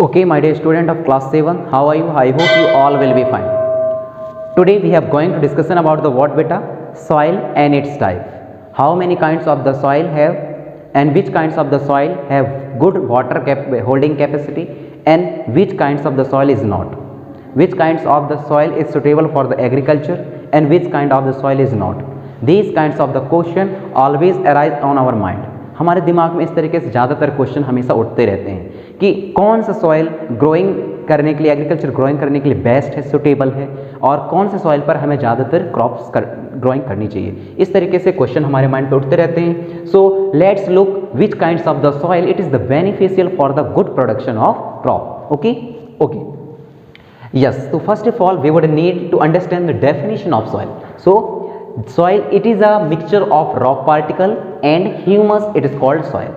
Okay, my dear student of class 7, how are you? I hope you all will be fine. Today we are going to discussion about the what beta? Soil and its type. How many kinds of the soil have and which kinds of the soil have good water holding capacity and which kinds of the soil is not. Which kinds of the soil is suitable for the agriculture and which kind of the soil is not. These kinds of the question always arise on our mind. हमारे दिमाग में इस तरीके से ज़्यादातर question हमेशा उठते रहते हैं कि कौन सा सॉइल ग्रोइंग करने के लिए, एग्रीकल्चर ग्रोइंग करने के लिए बेस्ट है, सुटेबल है, और कौन से सॉइल पर हमें ज़्यादातर क्रॉप्स ग्रोइंग करनी चाहिए। इस तरीके से क्वेश्चन हमारे माइंड पे उठते रहते हैं। सो let's look which kinds of the soil it is the beneficial for the good production of crop. Okay yes, so first of all we would need to understand the definition of soil. So soil, it is a mixture of rock particle and humus, it is called soil.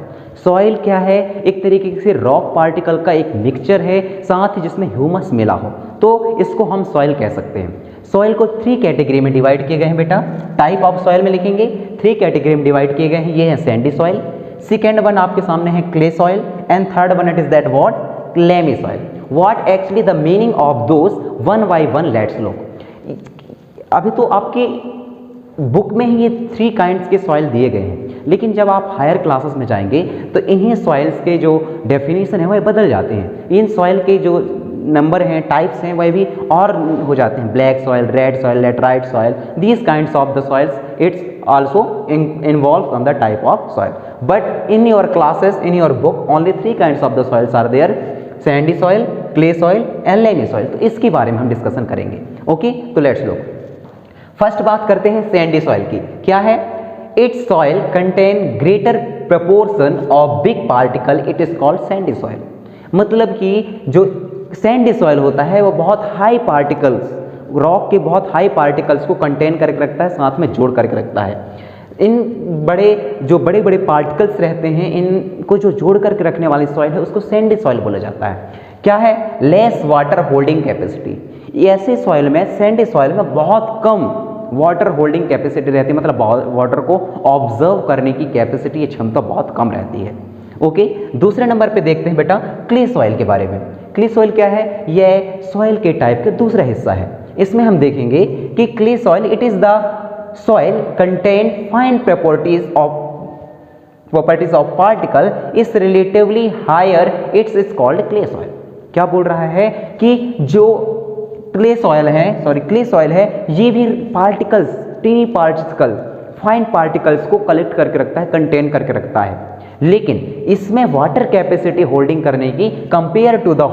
Soil क्या है? एक तरीके से rock particle का एक mixture है, साथ ही जिसमें ह्यूमस मिला हो, तो इसको हम सॉइल कह सकते हैं। सॉइल को 3 कैटेगरी में डिवाइड किए गए हैं बेटा। टाइप ऑफ सॉइल में लिखेंगे 3 कैटेगरी में डिवाइड किए गए हैं। ये है सैंडी सॉइल, सेकेंड वन आपके सामने है clay soil and third one it is that what? Clammy soil. What actually the meaning of those one by one let's look. अभी तो आपके बुक में ही ये 3 काइंड्स के सॉइल दिए गए हैं, लेकिन जब आप हायर क्लासेस में जाएंगे तो इन्हीं सॉइल्स के जो डेफिनेशन है वह बदल जाते हैं। इन सॉइल के जो नंबर हैं, टाइप्स हैं, वह भी और हो जाते हैं। Black soil, red soil, laterite soil, these kinds of the soils it's also involve on the type of soil. But in your classes, in your book only 3 kinds of the soils are there, sandy soil, clay soil and loamy soil. तो इसके बारे में हम discussion करेंगे। Okay, तो let's look. First बात करते हैं सैंडी सॉइल की। क्या है? It's soil contain greater proportion of big particle, it is called Sandy soil. मतलब कि जो सैंडी सॉइल होता है वो बहुत हाई पार्टिकल्स, रॉक के बहुत हाई पार्टिकल्स को कंटेन करके रखता है, साथ में जोड़ करके रखता है। इन बड़े बड़े पार्टिकल्स रहते हैं, इनको जो जोड़ करके रखने वाली सॉइल है उसको सैंडी सॉइल बोला जाता है। क्या है? Less water holding capacity. ऐसे सॉइल में, सैंडी सॉइल में बहुत कम वाटर होल्डिंग कैपेसिटी रहती है, मतलब वाटर को ऑब्जर्व करने की कैपेसिटी, ये क्षमता बहुत कम रहती है। ओके, दूसरे नंबर पे देखते हैं बेटा क्ले सॉइल के बारे में। क्ले सॉइल क्या है? यह सॉइल के टाइप का दूसरा हिस्सा है। इसमें हम देखेंगे कि clay soil it is the soil contain fine properties of particle is relatively higher, it's called clay soil। क्या बोल रहा है कि जो क्ले सॉइल है ये भी particles, tiny particle, fine particles को कलेक्ट करके रखता है, कंटेन करके रखता है, लेकिन इसमें वाटर कैपेसिटी होल्डिंग करने की compare to the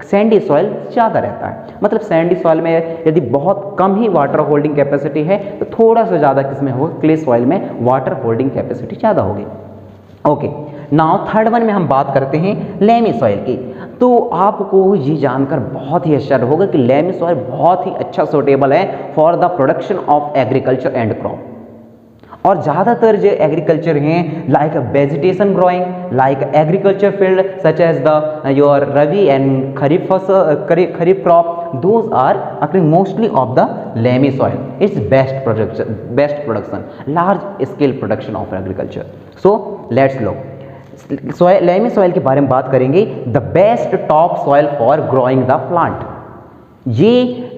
sandy soil ज़्यादा रहता है। मतलब सैंडी सॉइल में यदि बहुत कम ही वाटर होल्डिंग कैपेसिटी है तो थोड़ा सा ज़्यादा किसमें होगा? क्ले सॉइल में वाटर होल्डिंग कैपेसिटी ज़्यादा होगी। ओके, नाउ थर्ड वन में हम बात करते हैं लेमी सॉइल की। तो आपको ये जानकर बहुत ही आश्चर्य होगा कि लेमी सॉइल बहुत ही अच्छा सूटेबल है for the production of agriculture and crop. और ज़्यादातर जो एग्रीकल्चर हैं, like vegetation growing, like agriculture field such as the your rabi and kharif crop, those are occurring mostly of the loamy soil. It's best production, large scale production of agriculture. So let's look. Loamy soil के बारे में बात करेंगे। The best top soil for growing the plant. ये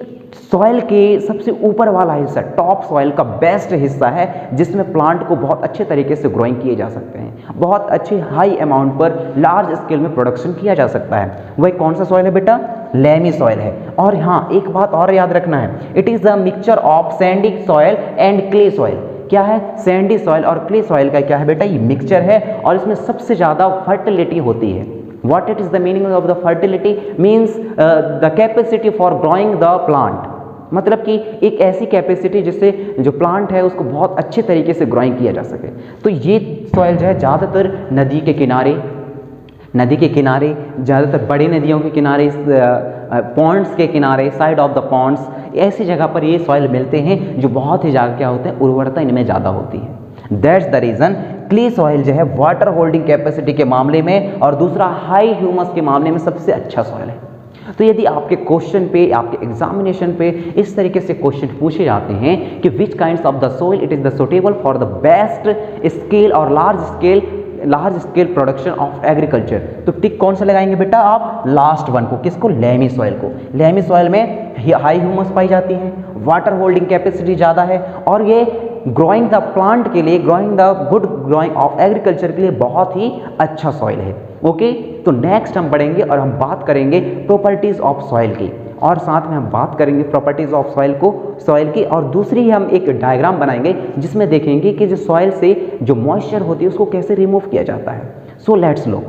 soil के सबसे ऊपर वाला हिस्सा, टॉप सॉइल का बेस्ट हिस्सा है, जिसमें प्लांट को बहुत अच्छे तरीके से ग्रोइंग किए जा सकते हैं, बहुत अच्छे हाई अमाउंट पर लार्ज स्केल में प्रोडक्शन किया जा सकता है। वही कौन सा सॉइल है बेटा? लेमी सॉइल है। और हाँ, एक बात और याद रखना है, it is the mixture of Sandy soil and clay soil. क्या है? सैंडी सॉइल और क्ले सॉइल का क्या है बेटा? ये मिक्सचर है और इसमें सबसे ज़्यादा फर्टिलिटी होती है। What it is the meaning of the fertility? Means the capacity for growing the plant। मतलब कि एक ऐसी कैपेसिटी जिससे जो प्लांट है उसको बहुत अच्छे तरीके से ग्रोइंग किया जा सके। तो ये सॉइल जो है ज़्यादातर नदी के किनारे, ज़्यादातर बड़ी नदियों के किनारे, पॉन्ड्स के किनारे, साइड ऑफ द पॉन्ड्स, ऐसी जगह पर ये सॉइल मिलते हैं जो बहुत ही ज़्यादा क्या होते हैं, उर्वरता इनमें ज़्यादा होती है। That's the reason clay soil जो है वाटर होल्डिंग कैपेसिटी के मामले में और दूसरा हाई ह्यूमस के मामले में सबसे अच्छा सॉइल है। तो यदि आपके क्वेश्चन पे, आपके एग्जामिनेशन पे इस तरीके से क्वेश्चन पूछे जाते हैं कि which kinds of the soil it is the suitable for the best scale और large scale large scale production of agriculture. तो टिक कौन सा लगाएंगे बेटा आप? लास्ट वन को। किसको? लेमी सॉइल को। लेमी सॉइल में हाई ह्यूमस पाई जाती है, वाटर होल्डिंग कैपेसिटी ज़्यादा है और ये ग्रोइंग द प्लांट के लिए, growing the good growing of agriculture के लिए बहुत ही अच्छा सॉइल है। ओके, तो नेक्स्ट हम पढ़ेंगे और हम बात करेंगे प्रॉपर्टीज ऑफ सॉइल की, और साथ में हम बात करेंगे प्रॉपर्टीज ऑफ सॉइल की, और दूसरी हम एक डायग्राम बनाएंगे जिसमें देखेंगे कि जो सॉइल से जो मॉइस्चर होती है उसको कैसे रिमूव किया जाता है। So let's low.